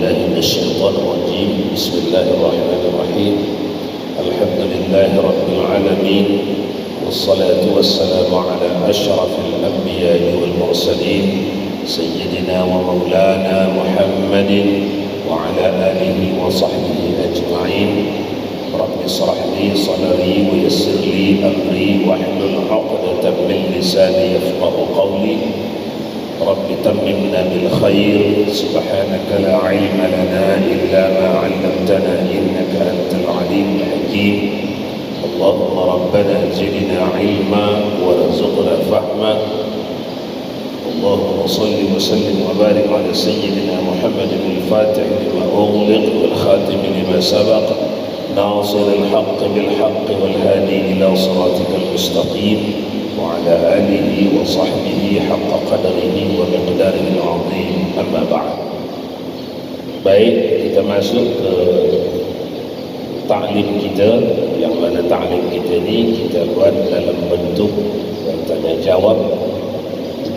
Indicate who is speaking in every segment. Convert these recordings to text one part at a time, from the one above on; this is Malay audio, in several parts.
Speaker 1: بالله من الشيطان الرجيم. بسم الله الرحمن الرحيم. الحمد لله رب العالمين، والصلاة والسلام على أشرف الأنبياء والمرسلين سيدنا ومولانا محمد وعلى آله وصحبه أجمعين. رب اشرح لي صدري ويسر لي أمري واحلل عقدة من لساني يفقه قولي. رب تممنا بالخير، سبحانك لا علم لنا إلا ما علمتنا إنك أنت العليم الحكيم. اللهم ربنا زدنا علما وارزقنا فهما. اللهم صل وسلم وبارك على سيدنا محمد الفاتح لما أغلق والخاتم لما سبق ناصر الحق بالحق والهادي إلى صراطك المستقيم وعلى آله وصحبه حق قدره ومقداره العظيم. أما بعد. Baik, kita masuk ke ta'lim kita, yang mana ta'lim kita ni kita buat dalam bentuk tanya jawab.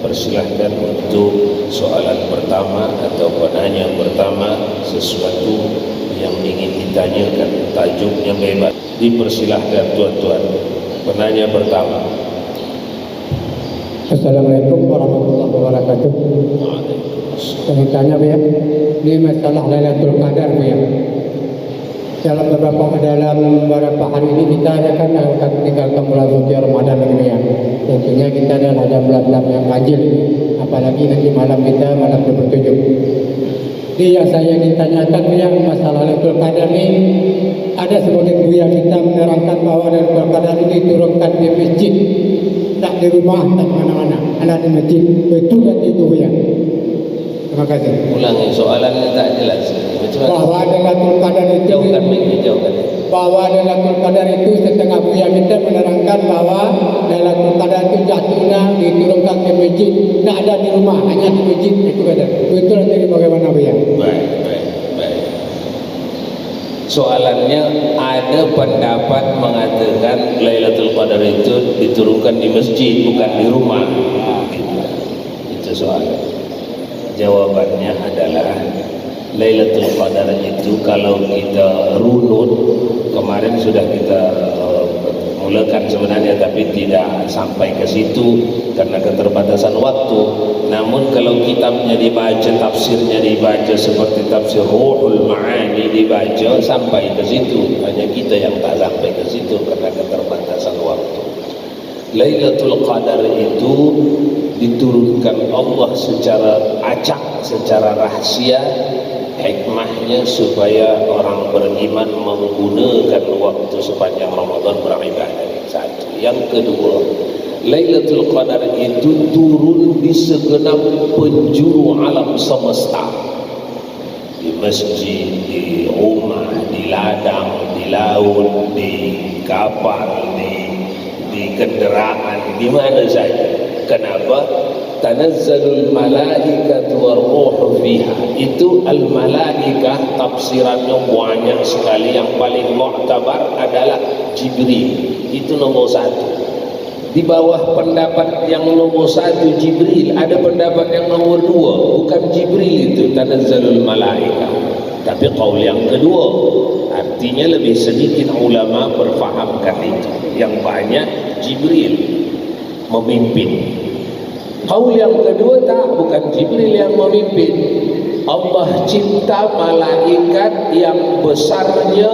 Speaker 1: Persilahkan untuk soalan pertama atau penanya pertama sesuatu yang ingin ditanyakan, tajuknya bebas. Dipersilahkan tuan-tuan. Penanya pertama.
Speaker 2: Assalamualaikum warahmatullahi wabarakatuh. Saya tanya ya, ini masalah Lailatul Qadar ya. Dalam beberapa hari ini kita akan meninggalkan bulan suci Ramadan ini ya. Tentunya kita ada bulan-bulan yang ganjil, apalagi nanti malam kita malam 27. Jadi yang saya ingin tanyakan yang masalah Lailatul Qadar ini, ada sebagian buya kita menerangkan bahwa Lailatul Qadar ini diturunkan di masjid, tak di rumah, tak mana-mana, ada di masjid. Betul dan itu ya. Terima kasih.
Speaker 1: Ulangi soalannya tak jelas.
Speaker 2: Bahwa Lailatul Qadar itu bahwa Lailatul Qadar itu setengah buya kita menerangkan bahwa Lailatul Qadar itu jatuhnya diturunkan ke masjid, tak ada di rumah, hanya di masjid. Itu kata. Betul atau bagaimana buya?
Speaker 1: Baik. Soalannya, ada pendapat mengatakan Lailatul Qadar itu diturunkan di masjid, bukan di rumah. Itu soalan. Jawabannya adalah Lailatul Qadar itu kalau kita runut, kemarin sudah kita mulakan sebenarnya, tapi tidak sampai ke situ karena keterbatasan waktu. Namun kalau kitabnya dibaca, tafsirnya dibaca seperti tafsir Ruhul Ma'ani dibaca sampai ke situ. Hanya kita yang tak sampai ke situ karena keterbatasan waktu. Lailatul Qadar itu diturunkan Allah secara acak, secara rahasia. Hikmahnya supaya orang beriman menggunakan waktu sepanjang Ramadan beribadah. Satu. Yang kedua, Lailatul Qadar itu turun di segenap penjuru alam semesta. Di masjid, di rumah, di ladang, di laut, di kapal, di kenderaan, di mana saja. Kenapa? Tanazzalul malaikatu warruhu fiha. Itu al-malaikah tafsirannya banyak sekali. Yang paling mu'tabar adalah Jibril. Itu nomor satu. Di bawah pendapat yang nomor satu Jibril, ada pendapat yang nomor dua, bukan Jibril itu tanazzalul malaikah, tapi qaul yang kedua. Artinya lebih sedikit ulama berfahamkan itu. Yang banyak Jibril memimpin. Qaul yang kedua bukan Jibril yang memimpin. Allah cipta malaikat yang besarnya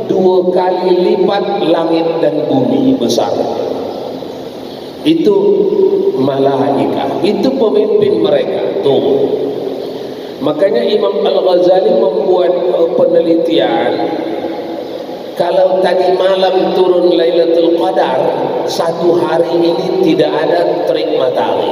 Speaker 1: 2 kali lipat langit dan bumi besar. Itu malaikat, itu pemimpin mereka. Tuh. Makanya Imam Al-Ghazali membuat penelitian. Kalau tadi malam turun Lailatul Qadar, satu hari ini tidak ada terik matahari,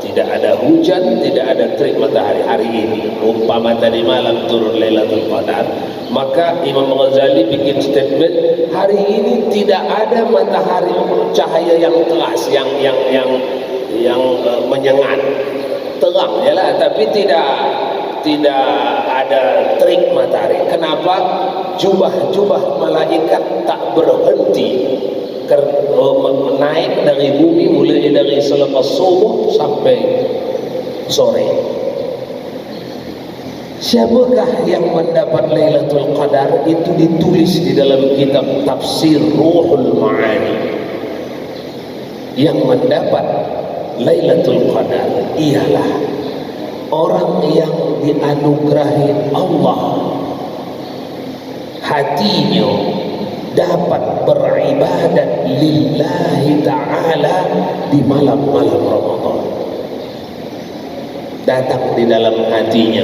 Speaker 1: tidak ada hujan, tidak ada terik matahari hari ini. Umpama tadi malam turun Lailatul Qadar, maka Imam Ghazali bikin statement, hari ini tidak ada matahari cahaya yang keras, yang menyengat, terang yalah, tapi tidak ada terik matahari. Kenapa? Jubah-jubah malaikat tak berhenti naik dari bumi, mulai dari selepas subuh sampai sore. Siapakah yang mendapat Lailatul Qadar? Itu ditulis di dalam kitab tafsir Ruhul Ma'ani. Yang mendapat Lailatul Qadar ialah orang yang dianugerahi Allah hatinya dapat beribadat lillahi ta'ala di malam-malam Ramadan. Datang di dalam hatinya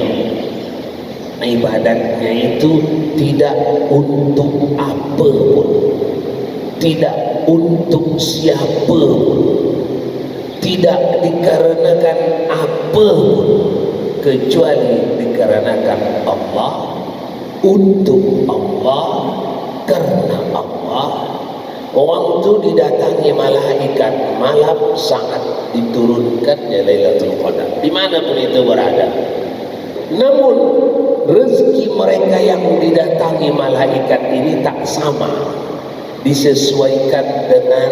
Speaker 1: ibadatnya itu tidak untuk apa pun, tidak untuk siapa pun, tidak dikarenakan apa pun, kecuali dikarenakan Allah, untuk Allah, karena Allah. Orang itu didatangi malaikat malam sangat diturunkannya Lailatul Qadar dimanapun itu berada. Namun rezeki mereka yang didatangi malaikat ini tak sama, disesuaikan dengan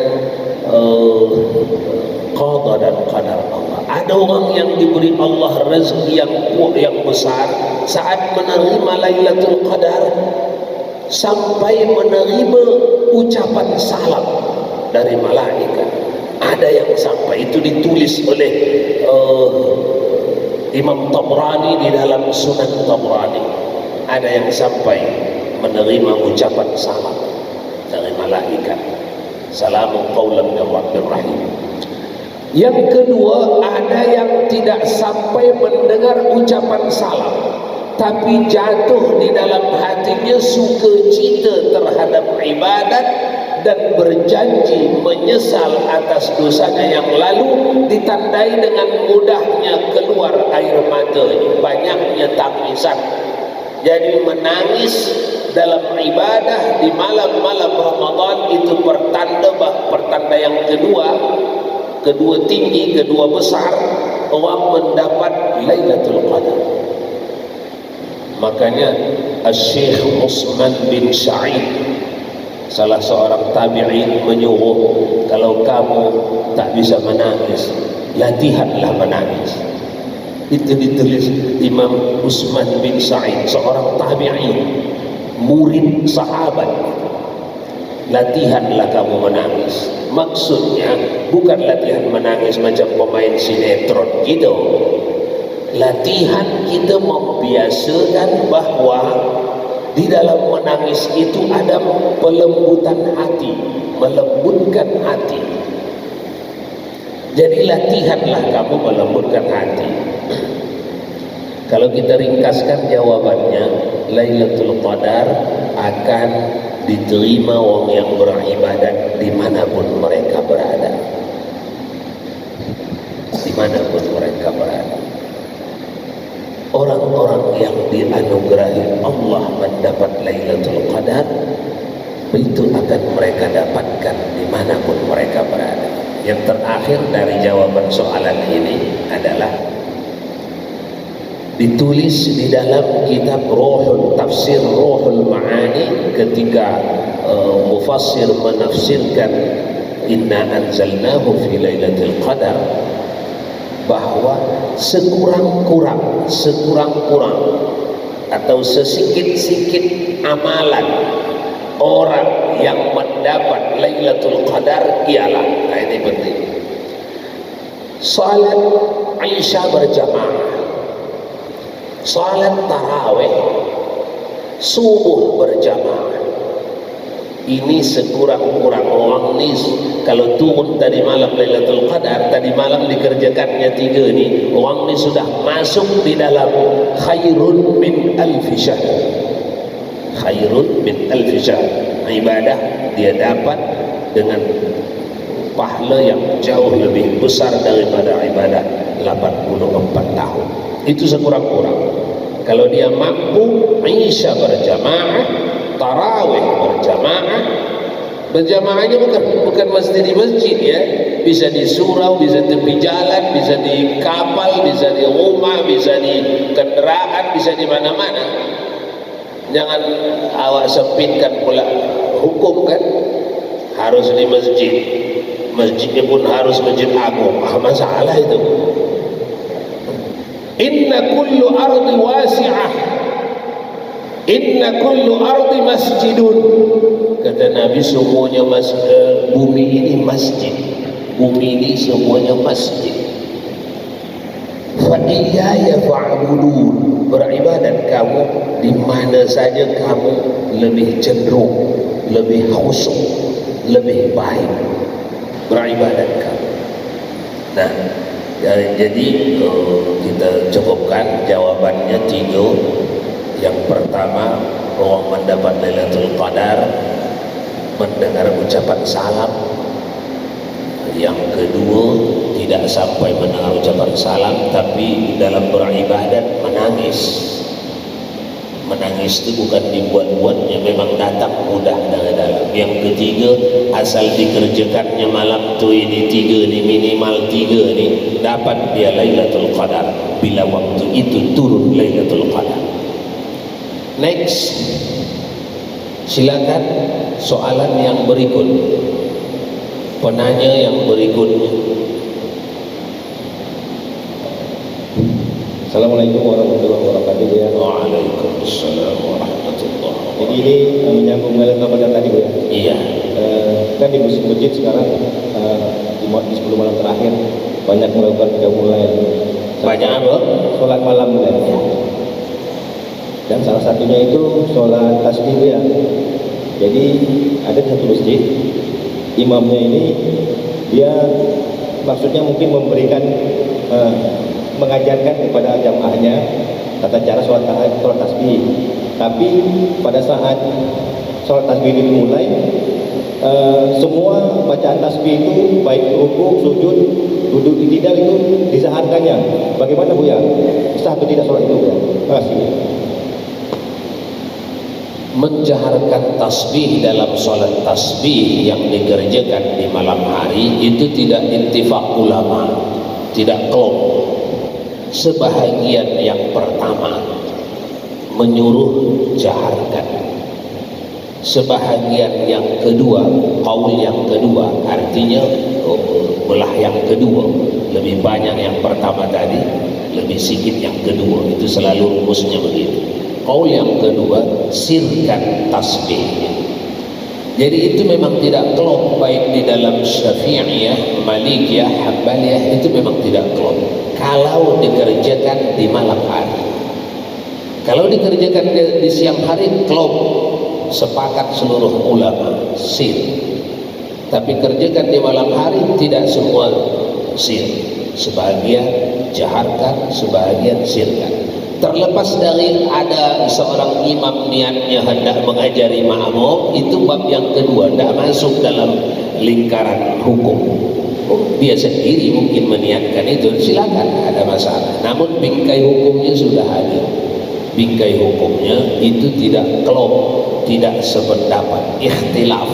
Speaker 1: qada dan qadar Allah. Ada orang yang diberi Allah rezeki yang besar saat menerima Lailatul Qadar sampai menerima ucapan salam dari malaikat. Ada yang sampai itu ditulis oleh Imam Tabrani di dalam Sunan Tabrani. Ada yang sampai menerima ucapan salam dari malaikat. Salamun qaulan min Rabbir Rahim. Yang kedua, ada yang tidak sampai mendengar ucapan salam, tapi jatuh di dalam hatinya sukacita terhadap ibadat dan berjanji menyesal atas dosanya yang lalu, ditandai dengan mudahnya keluar air matanya, banyaknya tangisan. Jadi menangis dalam ibadah di malam-malam Ramadan itu pertanda yang kedua tinggi, kedua besar, orang mendapat Lailatul Qadar. Makanya Syekh Utsman bin Sa'id, salah seorang tabi'in, menyuruh, kalau kamu tak bisa menangis, latihanlah menangis. Itu ditulis Imam Utsman bin Sa'id, seorang tabi'in, murid sahabat. Latihanlah kamu menangis. Maksudnya bukan latihan menangis macam pemain sinetron gitu. Latihan kita membiasakan bahwa di dalam menangis itu ada pelembutan hati, melembutkan hati. Jadi latihanlah kamu melembutkan hati. Kalau kita ringkaskan jawabannya, Lailatul Qadar akan diterima orang yang beribadat dimanapun mereka berada. Dimanapun mereka berada. Orang-orang yang dianugerahi Allah mendapat Lailatul Qadar, itu akan mereka dapatkan dimanapun mereka berada. Yang terakhir dari jawaban soalan ini adalah ditulis di dalam kitab tafsir Ruhul Ma'ani ketika mufassir menafsirkan inna anzalnahu fi lailatul qadar, bahwa sekurang-kurang atau sesikit-sikit amalan orang yang mendapat Lailatul Qadar ialah, nah ini penting, salat Isya berjamaah, salat tarawih, subuh berjamaah. Ini sekurang-kurang orang ni kalau turun tadi malam Lailatul Qadar, tadi malam dikerjakannya 3 ni, orang ni sudah masuk di dalam khairun min alfi syahr. Khairun min alfi syahr. Ibadah dia dapat dengan pahala yang jauh lebih besar daripada ibadah 84 tahun. Itu sekurang-kurang. Kalau dia mampu Isya berjamaah, tarawih berjamaahnya bukan mesti di masjid ya, bisa di surau, bisa tepi jalan, bisa di kapal, bisa di rumah, bisa di kendaraan, bisa di mana-mana. Jangan awak sempitkan pula hukum kan, harus di masjid, masjidnya pun harus masjid agung, masalah itu. Inna kullu ardi wasi'ah, inna kullu ardi masjidun. Kata Nabi, semuanya bumi ini masjid, bumi ini semuanya masjid. Fa iyaya fa'budun, beribadat kamu di mana saja kamu lebih cenderung, lebih khusyuk, lebih baik beribadat kamu. Nah, jadi kita cukupkan jawabannya 3. Yang pertama, orang mendapat Lailatul Qadar mendengar ucapan salam. Yang kedua, tidak sampai mendengar ucapan salam, tapi dalam beribadat menangis. Menangis itu bukan dibuat-buatnya, memang datang mudah dari dalam. Yang ketiga, asal dikerjakannya malam tu ini 3 ni, minimal 3 ni, dapat dia Lailatul Qadar bila waktu itu turun Lailatul Qadar. Next, silakan soalan yang berikut, penanya yang berikutnya.
Speaker 3: Assalamualaikum warahmatullahi wabarakatuh, ya.
Speaker 1: Waalaikumsalam warahmatullahi wabarakatuh.
Speaker 3: Jadi ini menyambung Lailatul Qadar tadi, Bu, ya.
Speaker 1: Iya.
Speaker 3: Kan di masjid sekarang di 10 malam terakhir banyak melakukan qiyamul lail.
Speaker 1: Banyak apa?
Speaker 3: Sholat malam, Bu, ya. Dan salah satunya itu sholat tasbih, Bu, ya. Jadi ada satu masjid, imamnya ini dia maksudnya mungkin memberikan mengajarkan kepada jamaahnya tata cara sholat tasbih. Tapi pada saat sholat tasbih itu dimulai, semua bacaan tasbih itu baik rukuk, sujud, duduk tidak itu disaharkannya. Bagaimana, Bu, ya? Sah atau tidak sholat itu, Bu, ya? Terima kasih.
Speaker 1: Menjaharkan tasbih dalam sholat tasbih yang dikerjakan di malam hari itu tidak ittifaq ulama, tidak klop. Sebahagian yang pertama menyuruh jaharkan, sebahagian yang kedua, qaul yang kedua, artinya belah yang kedua, lebih banyak yang pertama tadi, lebih sedikit yang kedua. Itu selalu rumusnya begitu. Qaul yang kedua, sirkan tasbih. Jadi itu memang tidak klop, baik di dalam Syafi'iyah, Malikiyah, Hambaliyah, itu memang tidak klop kalau dikerjakan di malam hari. Kalau dikerjakan di siang hari, klop, sepakat seluruh ulama, sir. Tapi kerjakan di malam hari, tidak semua sir. Sebahagian jaharkan, sebahagian sirkan. Terlepas dari ada seorang imam niatnya hendak mengajari makmum, itu bab yang kedua, tidak masuk dalam lingkaran hukum. Dia sendiri mungkin meniatkan itu, silakan, ada masalah. Namun bingkai hukumnya sudah ada. Bingkai hukumnya itu tidak klop, tidak sependapat, ikhtilaf.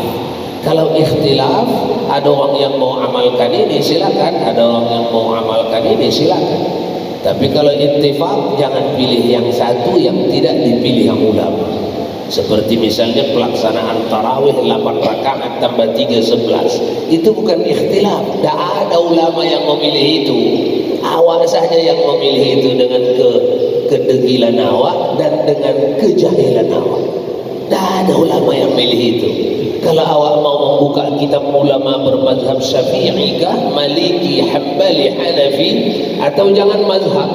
Speaker 1: Kalau ikhtilaf, ada orang yang mau amalkan ini, silakan. Ada orang yang mau amalkan ini, silakan. Tapi kalau ittifaq, jangan pilih yang satu yang tidak dipilih yang ulama. Seperti misalnya pelaksanaan tarawih 8 rakaat tambah 3 11. Itu bukan ikhtilaf. Tidak ada ulama yang memilih itu. Awak saja yang memilih itu dengan kedegilan awak dan dengan kejahilan awak. Tidak ada ulama yang milih itu. Kalau awak mau membuka kitab ulama bermazhab Syafi'i kah, Maliki, Hambali, Hanafi, atau jangan mazhab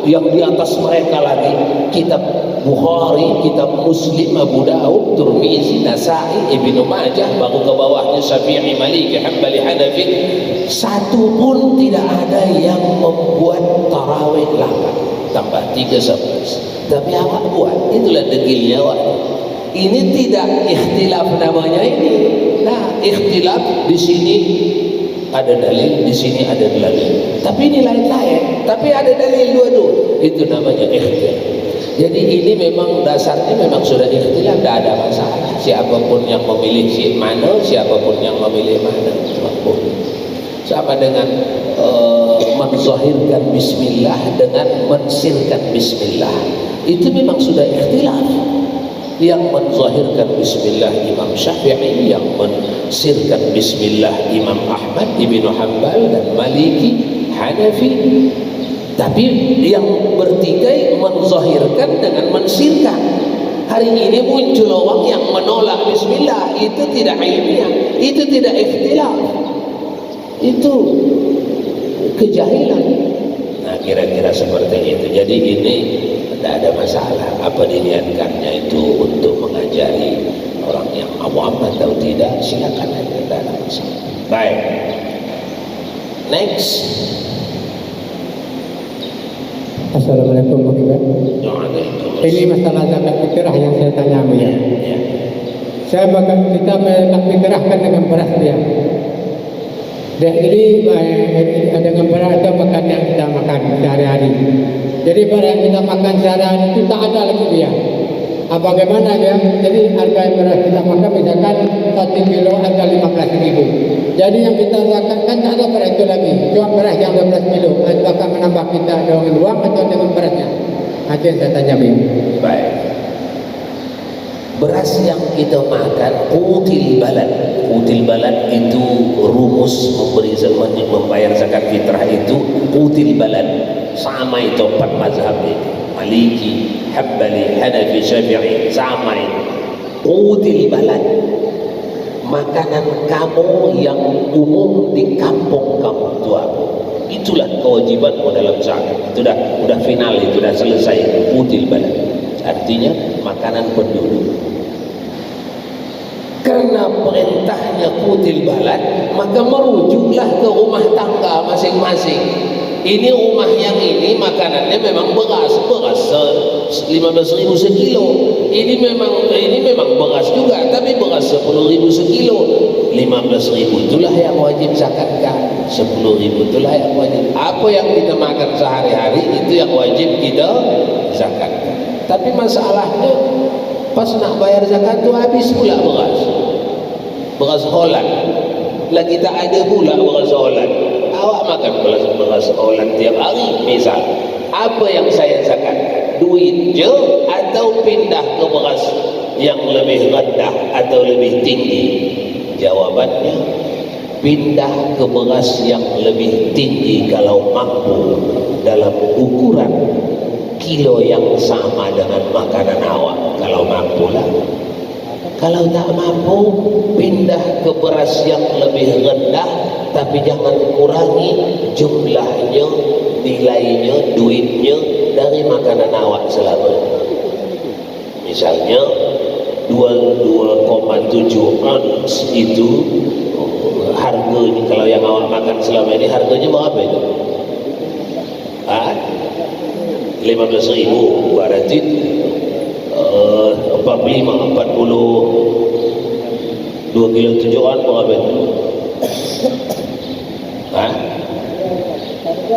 Speaker 1: yang di atas mereka lagi, kitab Bukhari, kitab Muslim, Abu Daud, Tirmizi, Nasa'i, Ibnu Majah, baru ke bawahnya Syafi'i, Maliki, Hambali, Hanafi, satu pun tidak ada yang membuat tarawih 8 tambah 3 11. Tapi awak buat, itulah degilnya awak. Ini tidak ikhtilaf namanya ini. Nah, ikhtilaf di sini ada dalil, di sini ada dalil. Tapi ini lain-lain. Tapi ada dalil dua-dua. Itu namanya ikhtilaf. Jadi ini memang dasarnya memang sudah ikhtilaf, tidak ada masalah. Siapapun yang memilih mana, siapapun yang memilih mana, sama dengan menzahirkan bismillah dengan mensirkan bismillah. Itu memang sudah ikhtilaf. Yang menzahirkan bismillah Imam Syafi'i, yang mensirkan bismillah Imam Ahmad, Ibnu Hanbal dan Maliki, Hanafi. Tapi yang bertikai menzahirkan dengan mensirkan. Hari ini muncul orang yang menolak bismillah, itu tidak ilmiah, itu tidak ikhtilaf, itu kejahilan. Nah, kira-kira seperti itu. Jadi ini tidak ada masalah. Apa diniatkannya itu untuk mengajari orang yang awam atau tidak, silakan aja, tidak ada masalah. Baik. Next.
Speaker 2: Assalamualaikum warahmatullahi wabarakatuh. Ini masalah zakat fitrah yang saya tanya ya. Saya bakal kita zakat fitrahkan dengan beras dia. Dan ini dengan beras itu makan yang kita makan sehari-hari. Jadi beras yang kita makan sehari-hari itu tak ada lagi dia. Bagaimana ya? Jadi harga beras kita makan misalkan 1 kilo harga 15.000. Jadi yang kita zakatkan tak ada beras itu lagi. Cuma beras yang 12 kilo. Itu akan menambah kita dengan uang atau dengan berasnya? Itu yang saya tanya beliau.
Speaker 1: Baik. Beras yang kita makan qutil balad. Qutil balad itu rumus membayar zakat fitrah itu qutil balad. Sama itu 4 mazhab itu. Maliki, Hambali, Hanafi, Syafi'i, sama itu. Qutil balad. Makanan kamu yang umum di kampung kamu itu apa? Itulah kewajibanmu dalam zakat. Itu sudah final, itu sudah selesai. Qutil balad. Artinya makanan penduduk. Karena perintahnya qutil balad, maka merujuklah ke rumah tangga masing-masing. Ini rumah yang ini makanannya memang beras 15.000 sekilo. Ini memang beras juga, tapi beras 10.000 sekilo. 15.000 itulah yang wajib zakatkan. 10.000 itulah yang wajib. Apa yang kita makan sehari-hari itu yang wajib kita zakatkan. Tapi masalahnya pas nak bayar zakat itu habis pula beras Holland. Lagi tak ada pula beras Holland. Awak makan beras Holland tiap hari misal. Apa yang saya zakatkan? Duit je atau pindah ke beras yang lebih rendah atau lebih tinggi? Jawabannya pindah ke beras yang lebih tinggi kalau mampu dalam ukuran kilo yang sama dengan makanan awak, kalau mampulah. Kalau tak mampu, pindah ke beras yang lebih rendah, tapi jangan kurangi jumlahnya, nilainya, duitnya dari makanan awak selama. Misalnya 2,7 ons itu harganya, kalau yang awak makan selama ini harganya berapa itu? 15.000, berarti 2 kilo 7 on berapa itu?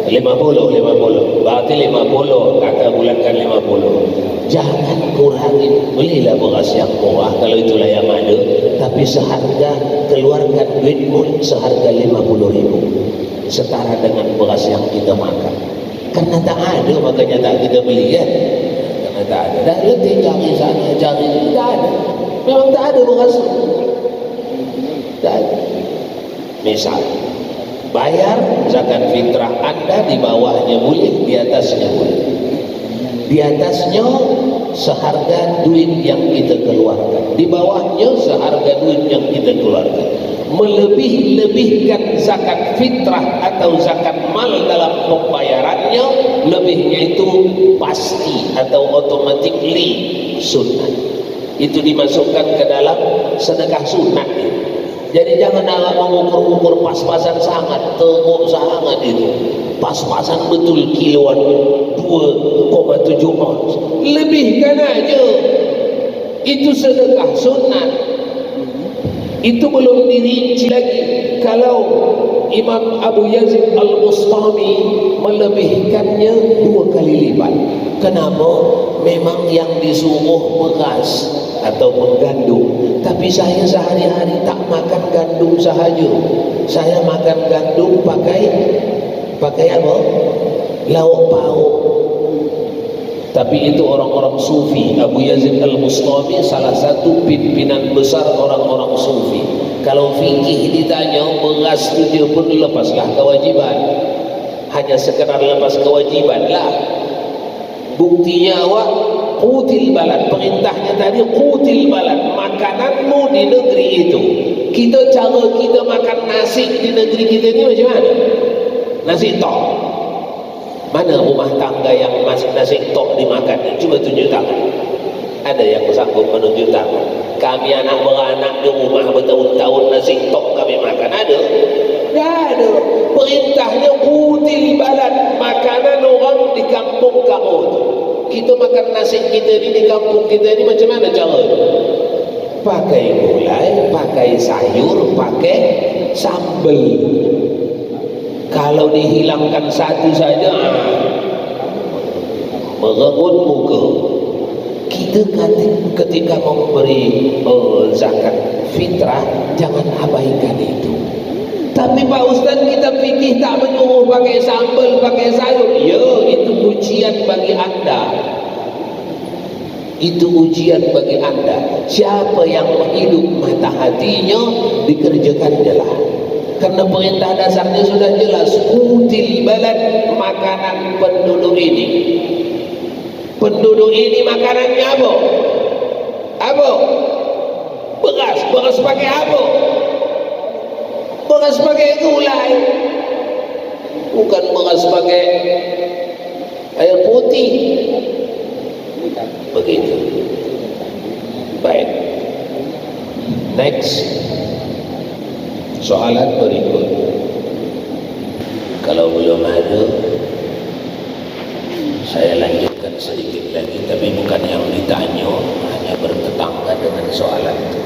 Speaker 1: 50, berarti 50, kata bulatkan 50. Jangan kurangi, belilah beras yang murah kalau itulah yang ada, tapi seharga, keluarkan duitmu seharga 50.000 setara dengan beras yang kita makan. Karena tak ada, makanya tak kita beli kan. Karena tak ada, dah letih cari sana cari sini, tak ada, memang tak ada beras, tak ada. Misal bayar zakat fitrah Anda, di bawahnya boleh, di atasnya boleh. Di atasnya seharga duit yang kita keluarkan, di bawahnya seharga duit yang kita keluarkan. Melebih-lebihkan zakat fitrah atau zakat mal dalam pembayarannya, lebihnya itu pasti atau automatically sunnah. Itu dimasukkan ke dalam sedekah sunnah. Jadi jangan mengukur-ukur pas-pasan sangat, teruk sangat itu. Pas-pasan betul kiloan 2,7 ons. Lebihkan aja. Itu sedekah sunat. Itu belum dirinci lagi. Kalau Imam Abu Yazid Al-Bustami melebihkannya 2 kali lipat. Kenapa? Memang yang disuruh beras ataupun gandum, tapi saya sehari-hari tak makan gandum sahaja. Saya makan gandum pakai apa? Lauk pauk. Tapi itu orang-orang sufi. Abu Yazid Al-Bustami salah satu pimpinan besar orang-orang sufi. Kalau fikih ditanya beras itu pun lepaslah kewajiban. hanya sekedar lepas kewajiban lah. Buktinya awak qutil balad, perintahnya tadi qutil balad, makananmu di negeri itu. Cara kita makan nasi di negeri kita ni macam mana? Nasi tok. Mana rumah tangga yang masih nasi tok dimakan? Cuba tunjuk tangan. Ada yang sanggup menunjuk tangan? Kami anak beranak di rumah bertahun-tahun nasi tok kami makan. Ada? Tak ada. Perintahnya qutil balad, makanan orang di kampung kamu tu. Kita makan nasi kita ni di kampung kita ni macam mana cara? Pakai gulai, pakai sayur, pakai sambal. Kalau dihilangkan satu saja, merebut muka. Kita ketika memberi zakat fitrah, jangan abaikan itu. Tapi Pak Ustaz, kita fikir tak menyuruh pakai sambal, pakai sayur. Ya, itu ujian bagi anda. Itu ujian bagi anda. Siapa yang menghidup mata hatinya, dikerjakannya lah. Karena perintah dasarnya sudah jelas, qutil balad, makanan penduduk ini. Penduduk ini makanannya apa? Apa? Beras. Beras pakai apa? Beras pakai gulai. Bukan beras pakai air putih. Begitu. Baik. Next. Soalan berikut. Kalau belum ada, saya lanjutkan sedikit lagi, tapi bukan yang ditanya, hanya bertetangga dengan soalan itu.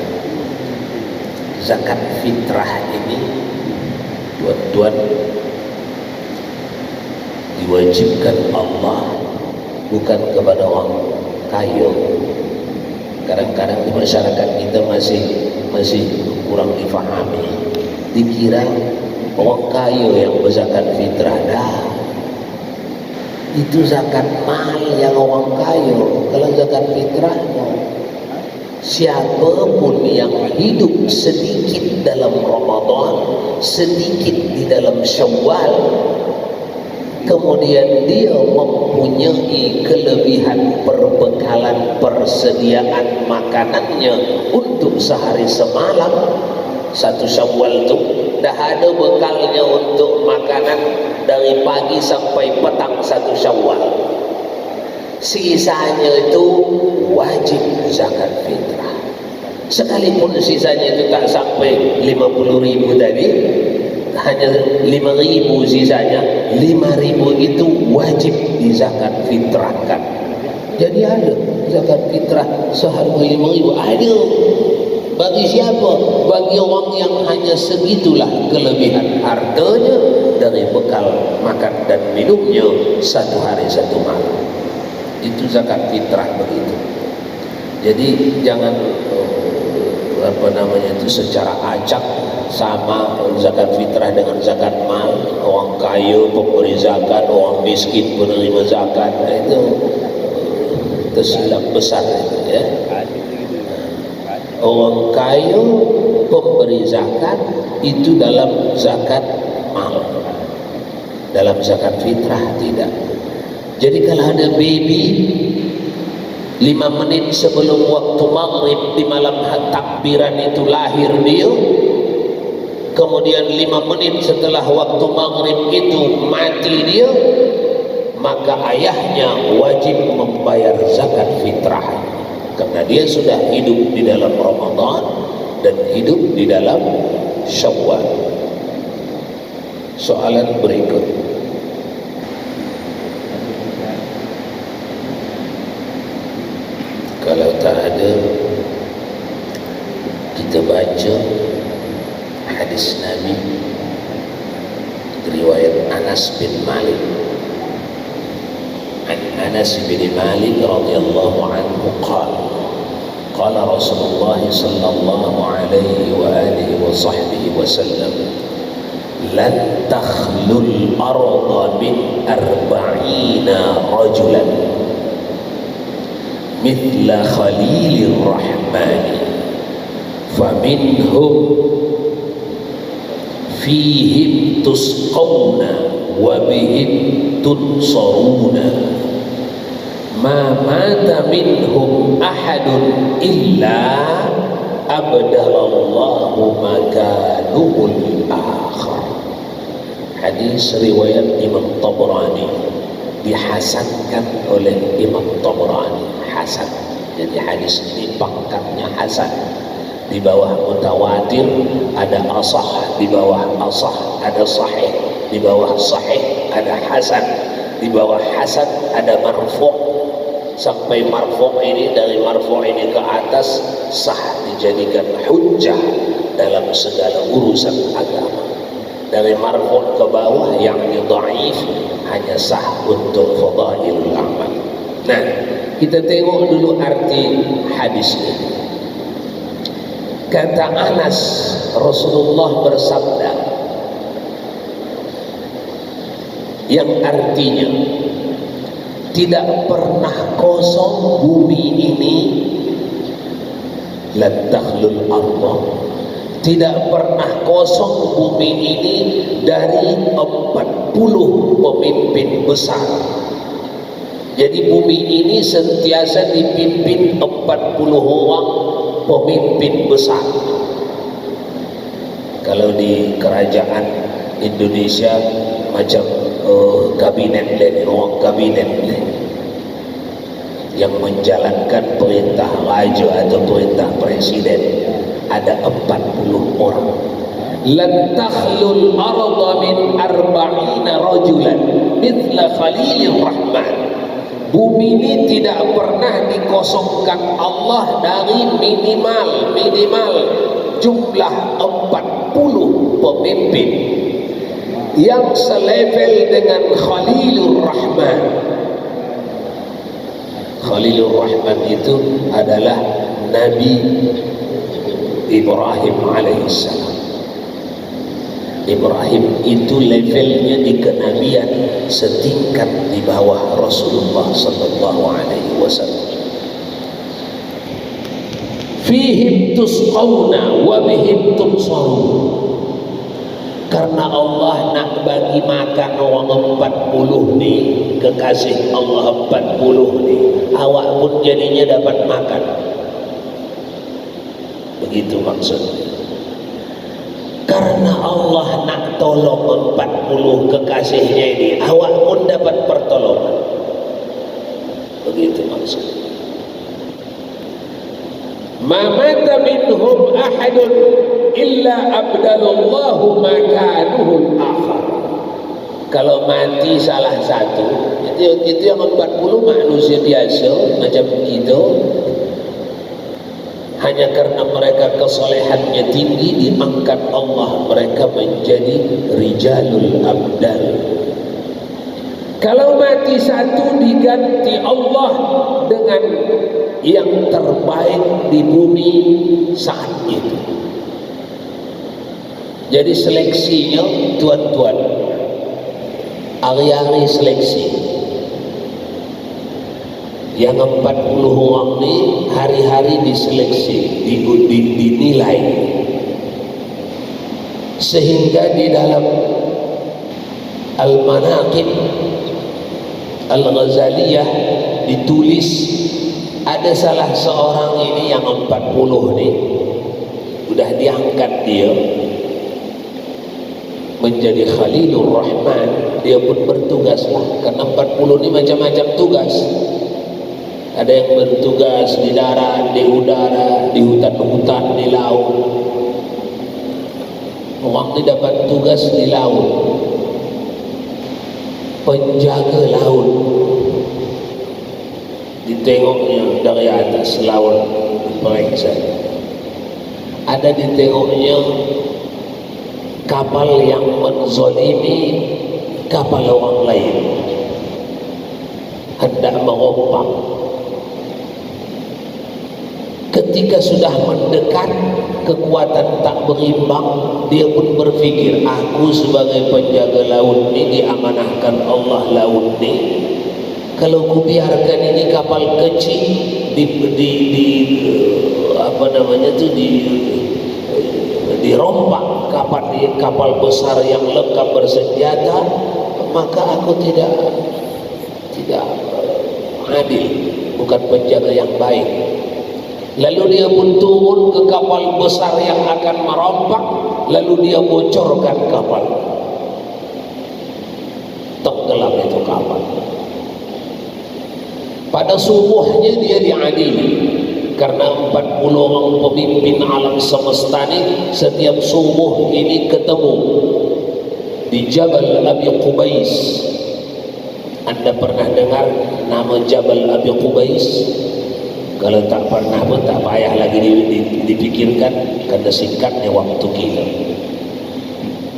Speaker 1: Zakat fitrah ini, tuan-tuan, diwajibkan Allah bukan kepada orang kaya. Kadang-kadang di masyarakat kita masih kurang difahami. Dikira orang kaya yang berzakat fitrah. Dah, itu zakat mal yang orang kaya. Kalau zakat fitrah, siapapun yang hidup sedikit dalam Ramadan, sedikit di dalam Syawal, kemudian dia mempunyai kelebihan perbekalan persediaan makanannya untuk sehari semalam, satu Syawal tu dah ada bekalnya untuk makanan dari pagi sampai petang satu Syawal. Sisanya itu wajib zakat fitrah. Sekalipun sisanya itu tak sampai 50.000 tadi, hanya 5.000 sisanya, 5.000 itu wajib dizakat fitrahkan. Jadi ada zakat fitrah seharga 5.000, ada. Bagi siapa? Bagi orang yang hanya segitulah kelebihan hartanya dari bekal makan dan minumnya satu hari satu malam. Itu zakat fitrah begitu. Jadi jangan itu secara acak sama zakat fitrah dengan zakat mal. Orang kaya pemberi zakat, orang miskin penerima zakat. Itu tersilap besar itu, ya. Orang kaya pemberi zakat itu dalam zakat mal. Dalam zakat fitrah tidak. Jadi kalau ada baby 5 menit sebelum waktu maghrib di malam takbiran itu lahir dia, kemudian 5 menit setelah waktu maghrib itu mati dia, maka ayahnya wajib membayar zakat fitrah, karena dia sudah hidup di dalam Ramadan dan hidup di dalam Syawal. Soalan berikut. Kalau tak ada, kita baca hadis Nabi riwayat Anas bin Malik. An Anas bin Malik radhiyallahu anhu qala qala Rasulullah sallallahu alaihi wa alihi wa sahbihi wa sallam lan takhlul arda min 40 rajulan mithla khalilur rahmani faminhum fihim tusqawna wa bihim tunsaruna. Ma mata minhum ahadun illa abdalallahu makanuhul akhar. Hadis riwayat Imam Tabrani, dihasankan oleh Imam Tabrani, hasan. Jadi hadis ini pangkatnya hasan. Di bawah mutawatir ada asah, di bawah asah ada sahih, di bawah sahih ada hasan, di bawah hasan ada marfu'. Sampai marfu' ini, dari marfu' ini ke atas sah dijadikan hujjah dalam segala urusan agama. Dari marfu' ke bawah yang dhaif hanya sah untuk fadailul amal. Nah, kita tengok dulu arti hadis ini. Kata Anas, Rasulullah bersabda yang artinya tidak pernah kosong bumi ini, lan takhlul ardh, tidak pernah kosong bumi ini dari 40 pemimpin besar. Jadi bumi ini sentiasa dipimpin 40 orang pemimpin besar. Kalau di kerajaan Indonesia macam kabinet lain, orang kabinet lain yang menjalankan perintah raja atau perintah presiden, ada 40 orang. Lan takhlul arda min 40 rajulan mithla Khalilur Rahman. Bumi ini tidak pernah dikosongkan Allah dari minimal jumlah 40 pemimpin yang selevel dengan Khalilur Rahman. Khalilur Rahman itu adalah Nabi Ibrahim alaihissalam. Ibrahim itu levelnya di kenabian setingkat di bawah Rasulullah sallallahu alaihi wasallam. Fihim tusqawna wa bihim tumsarun. Karena Allah nak bagi makan orang 40 ni, kekasih Allah 40 ni, awak pun jadinya dapat makan. Begitu maksudnya. Karena Allah nak tolong 40 kekasihnya ini, awak pun dapat pertolongan. Begitu maksudnya. Ma mata minhum ahadun illa abdalallahu makanuhul akhar. Kalau mati salah satu, itu yang 40 manusia biasa macam kita, hanya karena mereka kesolehannya tinggi, diangkat Allah mereka menjadi rijalul abdal. Kalau mati satu, diganti Allah dengan yang terbaik di bumi saat itu. Jadi seleksinya, tuan-tuan, hari-hari seleksi. Yang 40 orang ini hari-hari diseleksi, dinilai, sehingga di dalam Al-Manaqib Al-Ghazaliyah ditulis ada salah seorang ini yang 40 ni sudah diangkat dia menjadi Khalilur Rahman. Dia pun bertugaslah, karena 40 ni macam-macam tugas. Ada yang bertugas di darat, di udara, di hutan-hutan, di laut. Orang ni dapat tugas di laut, penjaga laut. Ditengoknya dari atas laut, diperiksa. Ada ditengoknya kapal yang menzalimi kapal orang lain, hendak merompak. Ketika sudah mendekat, kekuatan tak berimbang, dia pun berfikir, aku sebagai penjaga laut ini, diamanahkan Allah laut ini, kalau ku biarkan ini kapal kecil dirompak kapal besar yang lengkap bersenjata, maka aku tidak adil, bukan penjaga yang baik. Lalu dia pun turun ke kapal besar yang akan merompak, lalu dia bocorkan kapal, tenggelam itu kapal. Pada subuhnya dia diadili, karena 40 orang pemimpin alam semesta ini setiap subuh ini ketemu di Jabal Abi Qubais. Anda pernah dengar nama Jabal Abi Qubais? Kalau tak pernah pun tak payah lagi dipikirkan, karena singkatnya waktu kita.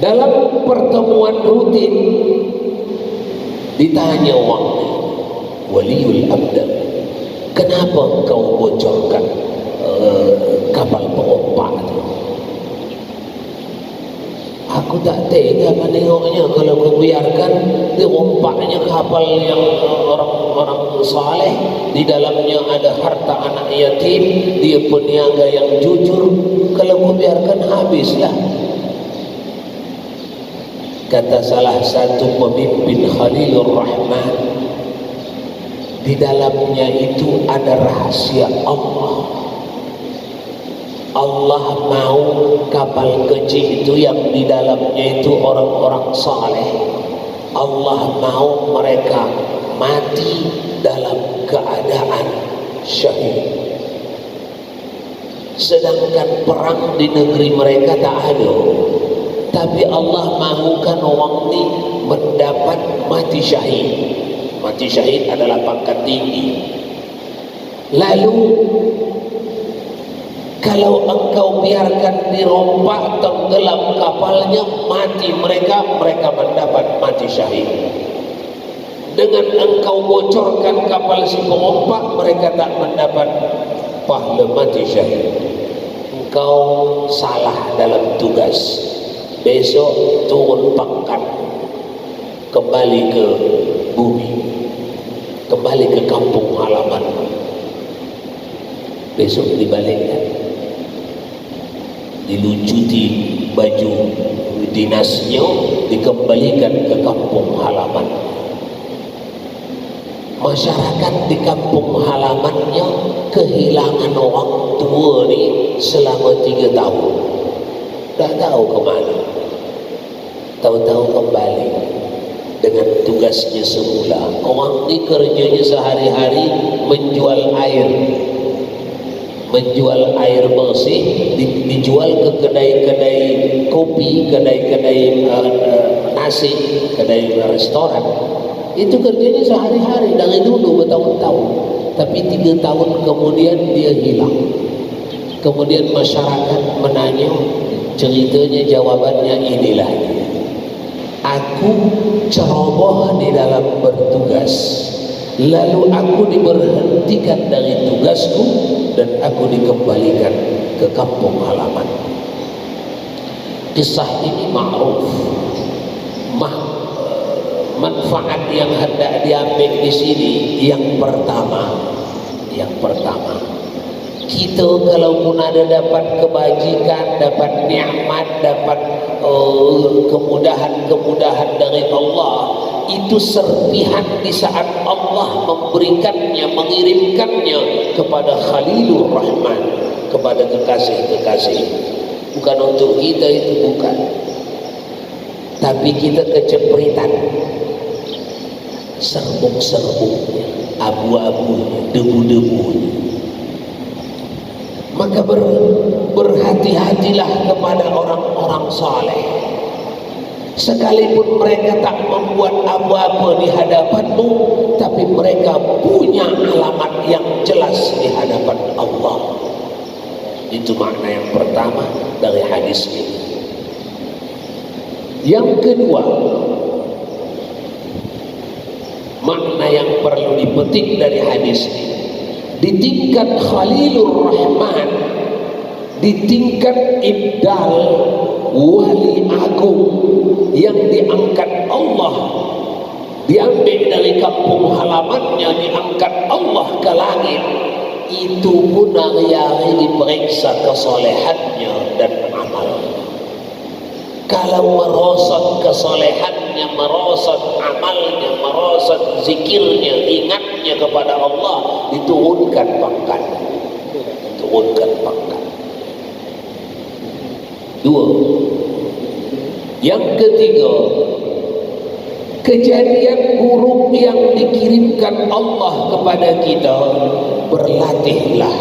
Speaker 1: Dalam pertemuan rutin ditanya orang Waliul Abdal, kenapa kau bocorkan kapal pengompak itu? Aku tak tega menengoknya, kalau kau biarkan diompaknya kapal yang orang-orang saleh, di dalamnya ada harta anak yatim, dia peniaga yang jujur, kalau kau biarkan habislah. Kata salah satu pemimpin Khalilur Rahman, di dalamnya itu ada rahasia Allah. Allah mau kapal kecil itu yang di dalamnya itu orang-orang saleh. Allah mau mereka mati dalam keadaan syahid. Sedangkan perang di negeri mereka tak ada, tapi Allah mahukan orang ini mendapat mati syahid. Mati syahid adalah pangkat tinggi. Lalu kalau engkau biarkan dirompak, tenggelam kapalnya, mati mereka mendapat mati syahid. Dengan engkau bocorkan kapal si pengompak, mereka tak mendapat pahala mati syahid. Engkau salah dalam tugas. Besok turun pangkat, kembali ke bumi, kembali ke kampung halaman. Besok dibalikkan, diluncuti baju dinasnya, dikembalikan ke kampung halaman. Masyarakat di kampung halamannya kehilangan orang tua ni selama 3 tahun. Tak tahu ke mana. Tahu-tahu kembali dengan tugasnya semula. Orang ni kerjanya sehari-hari menjual air, menjual air bersih, dijual ke kedai-kedai kopi, kedai-kedai nasi, kedai restoran. Itu kerjanya sehari-hari dari dulu bertahun-tahun. Tapi 3 tahun kemudian dia hilang. Kemudian masyarakat menanya, ceritanya jawabannya inilah. Aku ceroboh di dalam bertugas, lalu aku diberhentikan dari tugasku dan aku dikembalikan ke kampung halaman. Kisah ini ma'ruf. Manfaat yang hendak diambil di sini yang pertama, kita kalaupun ada dapat kebajikan, dapat nikmat, dapat kemudahan-kemudahan dari Allah, itu serpihan di saat Allah memberikannya, mengirimkannya kepada Khalilur Rahman, kepada kekasih-kekasih. Bukan untuk kita, itu bukan. Tapi kita kecepritan, serbuk-serbuknya, abu-abunya, debu-debunya. Maka berhati-hatilah kepada orang-orang saleh. Sekalipun mereka tak membuat apa-apa di hadapanmu, tapi mereka punya alamat yang jelas di hadapan Allah. Itu makna yang pertama dari hadis ini. Yang kedua, makna yang perlu dipetik dari hadis ini, di tingkat Khalilur Rahman, di tingkat ibdal wali agung yang diangkat Allah, diambil dari kampung halamannya, diangkat Allah ke langit, itu pun hari-hari diperiksa kesolehannya dan amalnya. kalau merosot kesolehannya, merosot amalnya, merosot zikirnya, ingatnya kepada Allah, diturunkan pangkat. Diturunkan pangkat. Dua. Yang ketiga, kejadian buruk yang dikirimkan Allah kepada kita, berlatihlah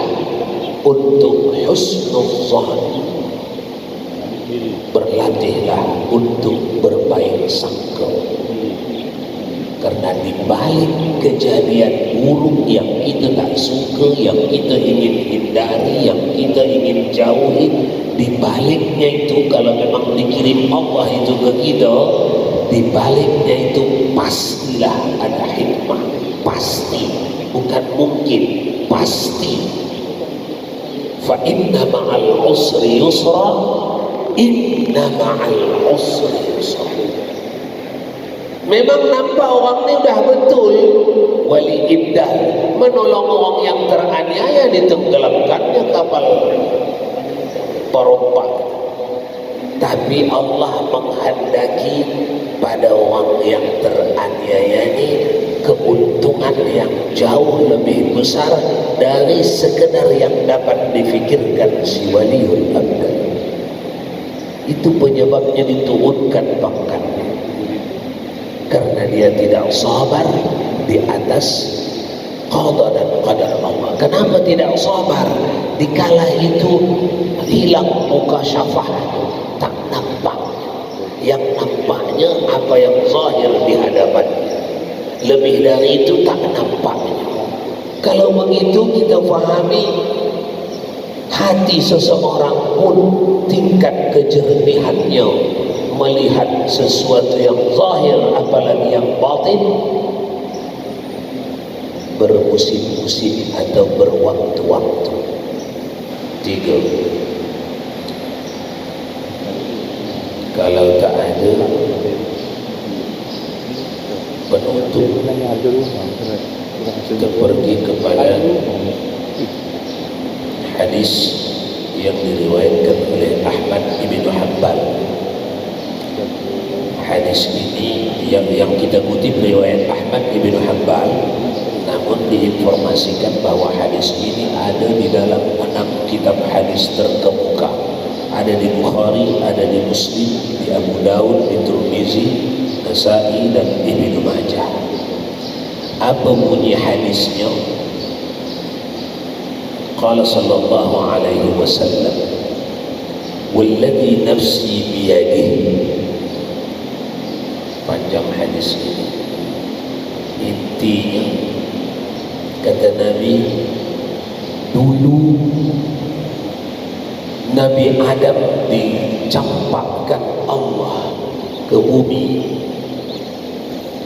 Speaker 1: untuk husnuzan. Berlatihlah untuk berbaik sangka, karena di balik kejadian buruk yang kita tak suka, yang kita ingin hindari, yang kita ingin jauhi, di baliknya itu kalau memang dikirim Allah itu ke kita, di baliknya itu pastilah ada hikmah. Pasti, bukan mungkin, pasti. Fa inna ma'al usri yusra, inna ma'al usri yusra. Memang nampak orang ni dah betul wali indah, menolong orang yang teraniaya, ditenggelamkannya kapal perompak. Tapi Allah menghendaki pada orang yang teraniaya ini keuntungan yang jauh lebih besar dari sekedar yang dapat difikirkan si waliul abdal. Itu penyebabnya diturunkan pangkatnya, karena dia tidak sabar di atas qada dan qadar Allah. Kenapa tidak sabar? Dikala itu hilang muka syafah, tak nampak. Yang nampaknya apa yang zahir di hadapannya, lebih dari itu tak nampaknya. Kalau begitu kita fahami, hati seseorang pun tingkat kejernihannya melihat sesuatu yang zahir apalagi yang batin bermusim-musim atau berwaktu-waktu. Tiga, kalau tak ada penutup, kita pergi kepada hadis yang diriwayatkan oleh Ahmad ibn Hanbal. Hadis ini yang kita kutip riwayat Ahmad ibn Hanbal, namun diinformasikan bahwa hadis ini ada di dalam 6 kitab hadis terkemuka. Ada di Bukhari, ada di Muslim, di Abu Daud, di Tirmizi, Nasa'i dan Ibnu Majah. Apa bunyi hadisnya? Qala sallallahu alaihi wasallam, "Walladhi nafsi biyadihi." Panjang hadis ini. Intinya kata Nabi, dulu Nabi Adam dicampakkan Allah ke bumi.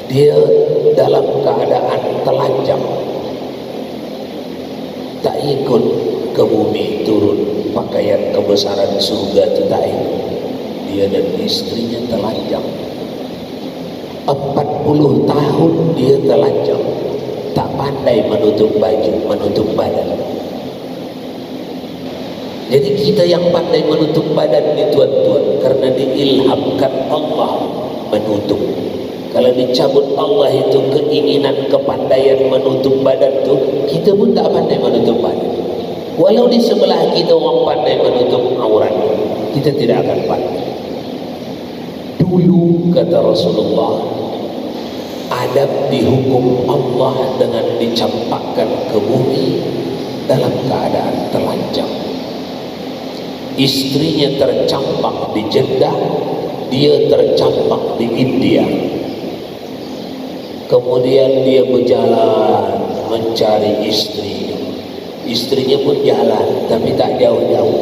Speaker 1: Dia dalam keadaan telanjang, tak ikut ke bumi turun. Pakaian kebesaran surga itu tak ikut. Dia dan istrinya telanjang. 40 tahun dia telanjang, tak pandai menutup baju, menutup badan. Jadi kita yang pandai menutup badan ni tuan-tuan, karena diilhamkan Allah menutup. Kalau dicabut Allah itu keinginan, kepandaian menutup badan tu, kita pun tak pandai menutup badan. Walau di sebelah kita orang pandai menutup aurat, kita tidak akan pandai. Dulu kata Rasulullah, Adam dihukum Allah dengan dicampakkan ke bumi dalam keadaan telanjang. Istrinya tercampak di Jeddah, dia tercampak di India. Kemudian dia berjalan mencari istrinya. Istrinya pun jalan, tapi tak jauh-jauh.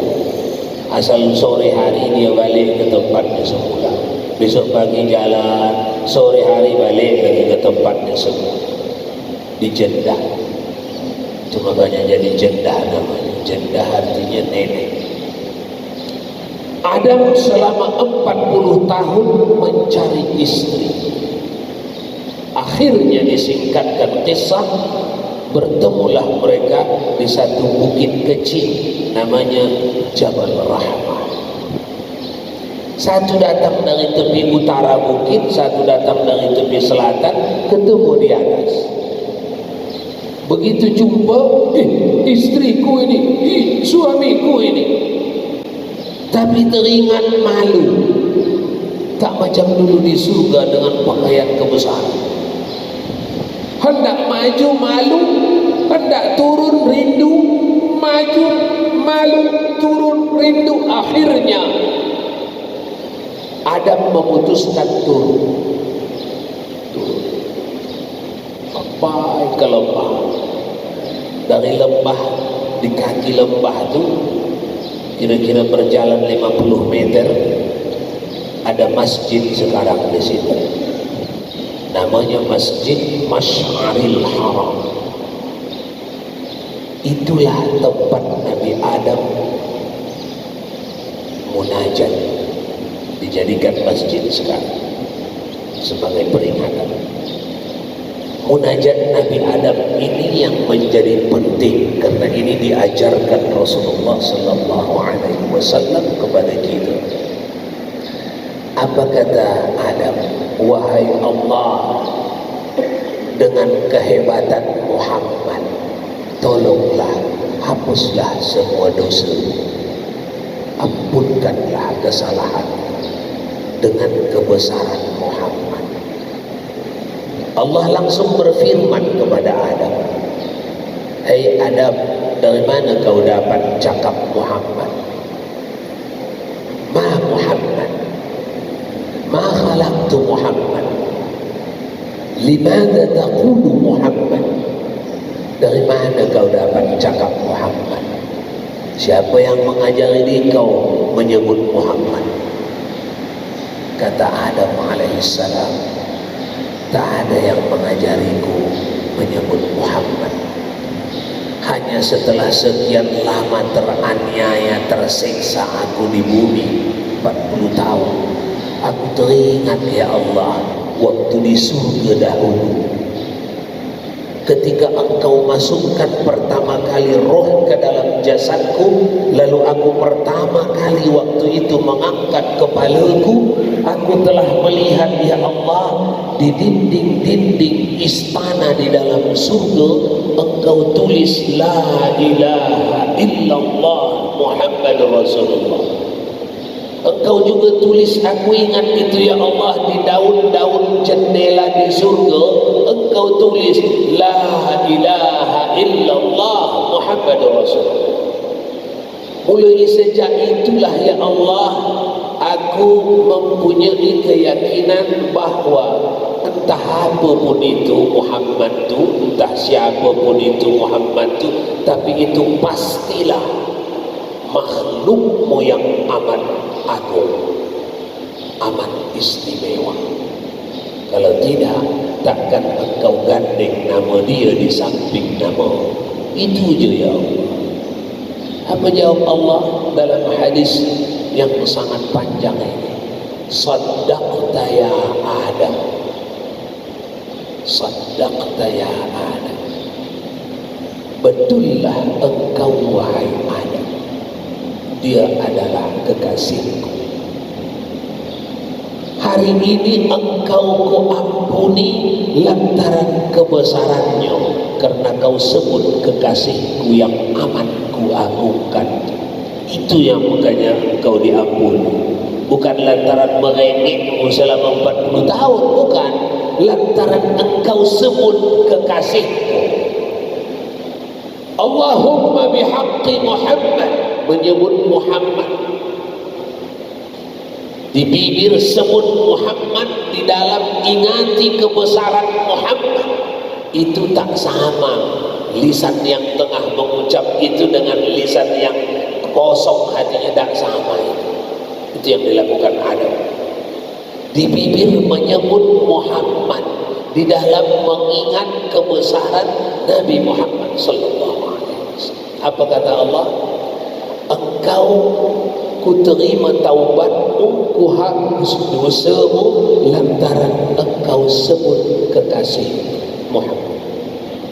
Speaker 1: Asal sore hari dia balik ke tempatnya semula. Besok pagi jalan, sore hari balik lagi ke tempatnya semula. Di Jeddah. Itu makanya jadi Jeddah namanya. Jeddah artinya nenek. Adam selama 40 tahun mencari istri. Akhirnya disingkatkan kisah, bertemulah mereka di satu bukit kecil namanya Jabal Rahmah. Satu datang dari tepi utara bukit, satu datang dari tepi selatan, ketemu di atas. Begitu jumpa, istriku ini, suamiku ini. Tapi teringat malu. Tak macam dulu di surga dengan pakaian kebesaran. Hendak maju malu, hendak turun rindu, maju malu, turun rindu. Akhirnya Adam memutuskan turun sampai ke lembah. Dari lembah, di kaki lembah itu kira-kira berjalan 50 meter, ada masjid sekarang di situ. Namanya Masjid Masy'aril Haram. Itulah tempat Nabi Adam munajat, dijadikan masjid sekarang sebagai peringatan. Munajat Nabi Adam ini yang menjadi penting, karena ini diajarkan Rasulullah sallallahu alaihi wasallam kepada kita. Apa kata Adam? Wahai Allah, dengan kehebatan Muhammad, tolonglah hapuslah semua dosa, ampunkanlah kesalahan dengan kebesaran Muhammad. Allah langsung berfirman kepada Adam, "Hai Adam, dari mana kau dapat cakap Muhammad? Ma Muhammad, ma khalaqtu Muhammad, limadha taqulu Muhammad?" Dari mana kau dapat cakap Muhammad? Siapa yang mengajari kau menyebut Muhammad? Kata Adam alaihissalam, tak ada yang mengajariku menyebut Muhammad. Hanya setelah sekian lama teraniaya, tersiksa aku di bumi 40 tahun, aku teringat ya Allah, waktu di surga dahulu, ketika engkau masukkan pertama kali roh ke dalam jasadku, lalu aku pertama kali waktu itu mengangkat kepalaku, aku telah melihat ya Allah, di dinding-dinding istana di dalam surga engkau tulis la ilaha illallah Muhammadur Rasulullah. Engkau juga tulis, aku ingat itu ya Allah, di daun-daun jendela di surga engkau tulis la ilaha illallah Muhammadur Rasulullah. Mulai sejak itulah ya Allah, aku mempunyai keyakinan bahwa entah apapun itu Muhammad itu, entah siapapun itu Muhammad itu, tapi itu pastilah makhlukmu yang amat agung, amat istimewa. Kalau tidak, takkan engkau gandeng nama dia di samping nama itu je ya Allah. Apa jawab Allah dalam hadis yang sangat panjang ini? Saddaqta ya Adam, saddaqta ya Adam, betullah engkau wahai Adam, dia adalah kekasihku. Hari ini engkau kuampuni lantaran kebesarannya, karena kau sebut kekasihku yang amat kuagungkan. Itu yang makanya engkau diampuni. Bukan lantaran merengekmu selama 40 tahun, bukan. Lantaran engkau sebut kekasihku. Allahumma bihaqqi Muhammad, menyebut Muhammad. Di bibir sebut Muhammad, di dalam ingati kebesaran Muhammad. Itu tak sama lisan yang tengah mengucap itu dengan lisan yang kosong hatinya, tak sama. Itu yang dilakukan Adam. Di bibir menyebut Muhammad, di dalam mengingat kebesaran Nabi Muhammad sallallahu alaihi wasallam. Apa kata Allah? Engkau kuterima taubatmu, kuhapus dosamu lantaran engkau sebut kekasih Muhammad.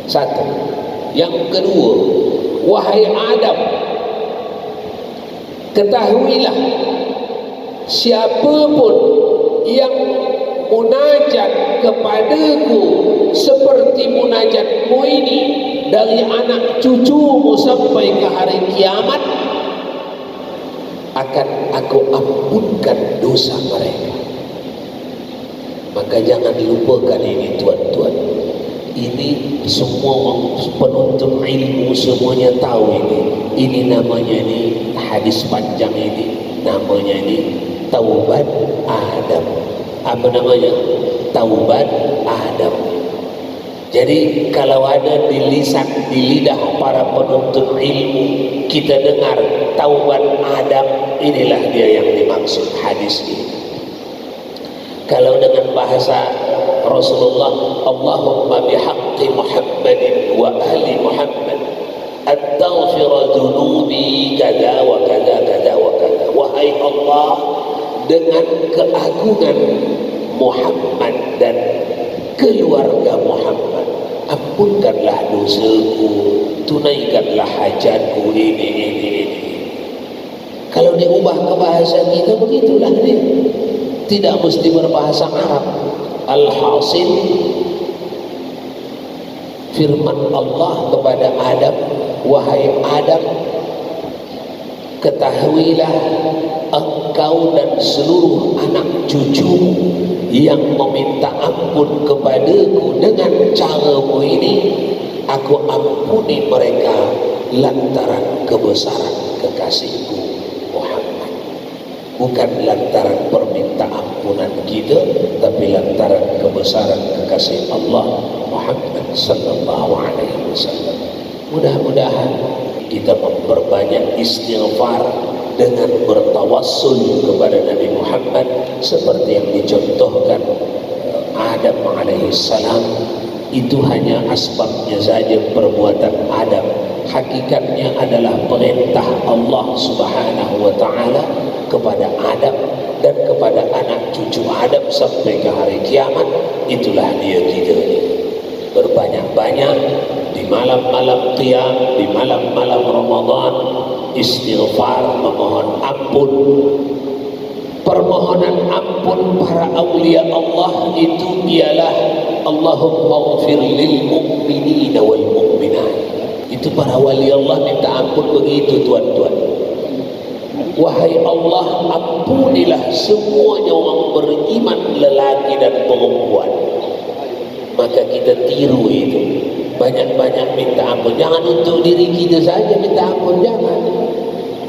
Speaker 1: Satu. Yang kedua, wahai Adam, ketahuilah siapapun yang munajat kepadaku seperti munajatmu ini dari anak cucumu sampai ke hari kiamat, akan aku ampunkan dosa mereka. Maka jangan dilupakan ini tuan-tuan. Ini semua penuntut ilmu semuanya tahu ini. Ini namanya ini hadis panjang ini. Namanya ini Taubat Adam. Apa namanya? Taubat Adam. Jadi kalau ada di lisan, di lidah para penuntut ilmu, kita dengar Taubat Adam, inilah dia yang dimaksud hadis ini. Kalau dengan bahasa Rasulullah, Allahumma bihaqqi Muhammadin wa ahli Muhammad astaghfir dhunubi kada wa kada kada wa kada. Wahai Allah, dengan keagungan Muhammad dan keluarga Muhammad, ampunkanlah dosaku, tunaikanlah hajatku ini. Kalau diubah ke bahasa kita, begitulah dia. Tidak mesti berbahasa Arab. Alhasil, firman Allah kepada Adam, wahai Adam, ketahuilah engkau dan seluruh anak cucumu yang meminta ampun kepadaku dengan caramu ini, aku ampuni mereka lantaran kebesaran kekasihku Muhammad. Bukan lantaran perminta ampunan kita, tapi lantaran kebesaran kekasih Allah Muhammad sallallahu alaihi wasallam. Mudah-mudahan kita memperbanyak istighfar dengan bertawassul kepada Nabi Muhammad seperti yang dicontohkan Adam alaihissalam. Itu hanya asbabnya saja perbuatan Adam. Hakikatnya adalah perintah Allah subhanahu wa ta'ala kepada Adam dan kepada anak cucu Adam sampai ke hari kiamat. Itulah dia kita ini. Berbanyak-banyak di malam-malam qiyam, di malam-malam Ramadan, istighfar, memohon ampun. Permohonan ampun para awliya Allah itu ialah Allahumma ghfir lil mu'minina wal mu'minat. Itu para wali Allah minta ampun begitu tuan-tuan. Wahai Allah, ampunilah semuanya orang beriman lelaki dan perempuan. Maka kita tiru itu, banyak-banyak minta ampun. Jangan untuk diri kita saja minta ampun, jangan.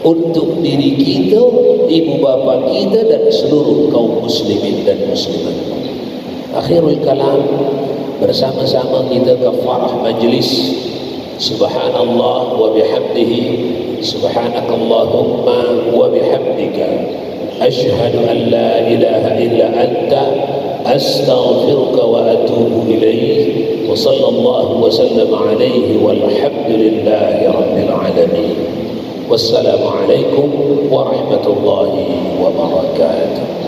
Speaker 1: Untuk diri kita, ibu bapa kita dan seluruh kaum muslimin dan muslimat. Akhirul kalam, bersama-sama kita kafarah majlis. Subhanallah wa bihamdihi, subhanakallahumma wa bihamdika, ashhadu an la ilaha illa anta, astaghfiruka wa atubu ilaih. Wa sallallahu wa sallam alaihi walhamdulillahi rabbil alamin. Wassalamualaikum warahmatullahi wabarakatuh.